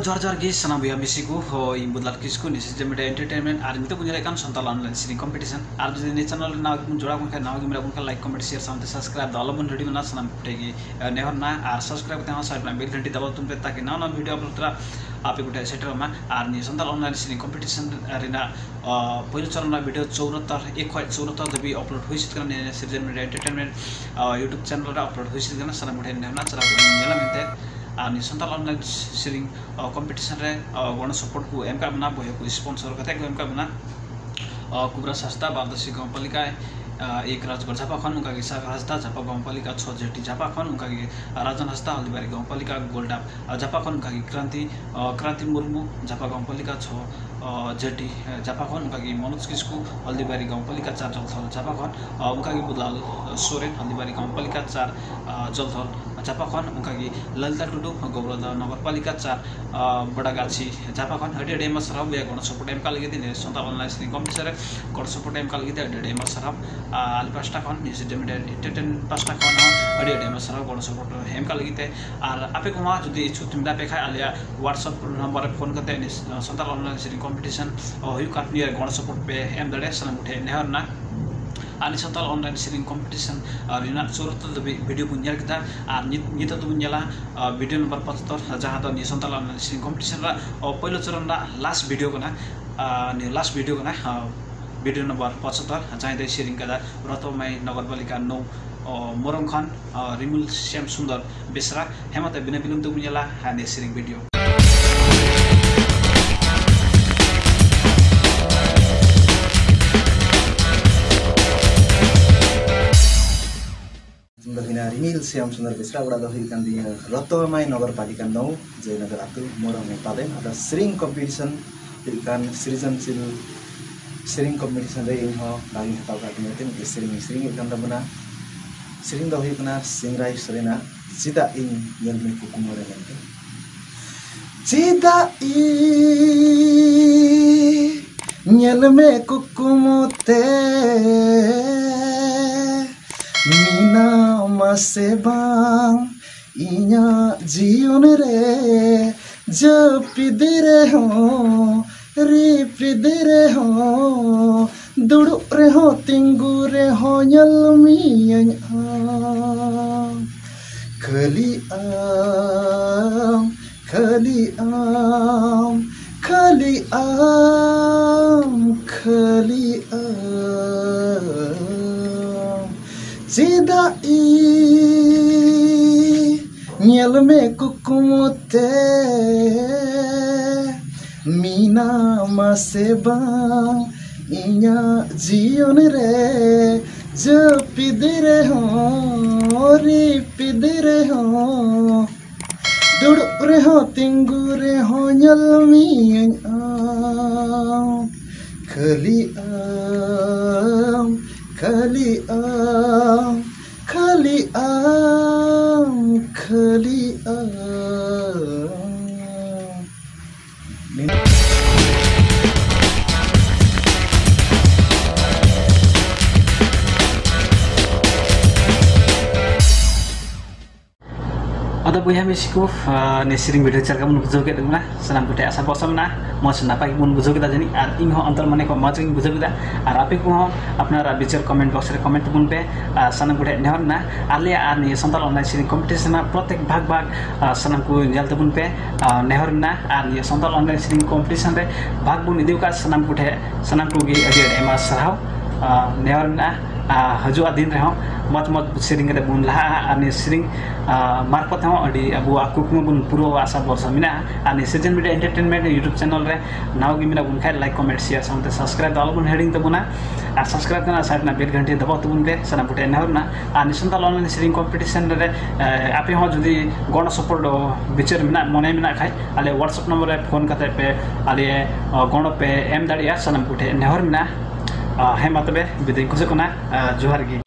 जोर जोर गी सना बुया मिसिको हो इन बुदलाल किसको निसिस जमिटे एंटरटेनमेंट आर नितो बुनिया kan Santal online singing competition आर जदि ने चैनल ना जोड़ा कुन ना गी मेरा कुन लाइक कमेंट शेयर सामते सब्सक्राइब दालो बन रेडी बना सना पुटेगी नेहर ना आर सब्सक्राइब ते साइड में बेल घंटी दबाओ तुम पे ताकि ना ना वीडियो अपलोड करा आप एक सेटर में आर नि संताल ऑनलाइन सिंगिंग कंपटीशन रिना पहिलो चरणमा भिडियो 74 दबी अपलोड हुइसित करने season media entertainment YouTube channel रा अपलोड हुइसित करना सना मुठे नेहना चला नेला मिते आनी संताल ऑनलाइन सिंगिंग कंपटीशन रे गण सपोर्ट को एमका बना बहेको स्पॉन्सर कते को एमका बना कुबरा संस्था बालदसी गाउँपालिका एक राजगढ़ झापा खन उनका गिसा हस्ता झापा गाउँपालिका 6 जेटी झापा खन उनका राजन हस्ता हल्दीबारी गाउँपालिका गोल्डा झापा खन उनका क्रांति मुर्मू झापा गाउँपालिका 6 जेटी झापा खन उनका मनोज किस्कू हल्दीबारी गाउँपालिका 4 जलथल झापा खन उनका बुदलाल सोरेन हल्दीबारी गाउँपालिका 4 जलथल झापा खन उनका ललिता टुडू गौरदा नगरपालिका 4 बड़ागाछी झापा खन हडेडेमा सरब या गण सपोर्ट एमका लगे दिन संताल ऑनलाइन सिंगिंग कंपटीशन गण सपोर्ट एमका लगे हडेडेमा सरब आल पास्टा खन निसिट एंटरटेनमेंट पास्टा खन हडेडेमा सरब गण सपोर्ट एमका लगे और आपे को वहां जदि इच्छुक तुम दापे खाय आलिया व्हाट्सएप नंबर फोन करते संताल ऑनलाइन सिंगिंग कंपटीशन हुई काटनिया गण सपोर्ट पे एम दड़े सनम उठे नेहरना आनी संताल ऑनलाइन सिंगिंग कंपटीशन रिना 74 वीडियो बुनिया kita नित तो बुनियाला वीडियो नंबर 75 जहां तो नि संताल ऑनलाइन सिंगिंग कंपटीशन रा पहिलो चरण रा लास्ट वीडियो को ना वीडियो नंबर 75 जहां दे सिरिंग कदा रतोमाई नगरपालिका 9 मोरङ खन रिमुल श्याम सुन्दर बेसरा हेमत बिना बिलुम तो बुनियाला हाने सिरिंग वीडियो रिमिल श्याम सुंदर बेसरा बड़ा दही कांदी रतोमाई नगरपालिका 9 Jaynagar आतु Morang Nepal ada sering competition ikan सृजनशील sering competition रे इनहो लागि हताव काटने tin sering ikan tabuna sering dही kana सिंगराई सरेना सीधा इन यल में कुकुमरे नते सीधा इ यल में कुकुमते मीना मासे बांग इन्या जीवन रे जपिदरे हो रिपिदरे हो दुड़ु रे हो तिंगु रे हो यलमिया खली आम खली आम खली आम खली आम सीधा इ यल में कुकुमते मीना मासे बांग इन्या जीवन रे जपिदरे हो रिपिदरे हो दुड़ु रे हो तिंगु रे हो यलमिया खली आम खली आम खली आम खली आम ada buya misiku ne siring video chal kamu bujo ke dengna sanam kute asa bosam na mo sna pa mun bujo kita jani ar ing ho antar mane ko majing bujo kita ar ape ko apnara bicar comment box re comment bun pe sanam kute nehor na alia ar ni santal online siring competition na protek bhag sanam ku jal bun pe nehor na ar ni santal online siring competition re bhag bun ideu ka sanam ku gi adi ema sarau nehor na हजुआ दिन रहो मत मत सिरिंग रे बुन ला आनी सिरिंग मार्फत हो अडी अबु आकुकम बुन पुरो आशा वर्ष मिना आनी season media entertainment YouTube channel रे नाव गी मिना बुन खाय लाइक कमेंट शेयर सामते सब्सक्राइब दाल बुन हेडिंग तो बुना आ सब्सक्राइब करना साइड ना बेल घंटी दबाव तो बुन पे सना बुटे नहर ना आनी संताल ऑनलाइन सिरिंग कंपटीशन रे आपे हो जदी गण सपोर्ट बिचर मिना मने मिना खाय आले व्हाट्सएप नंबर रे फोन करते पे आले गण पे एम दाड़िया सना बुटे नहर ना हेमत बे बिदे कुछ कोना जोहार गी।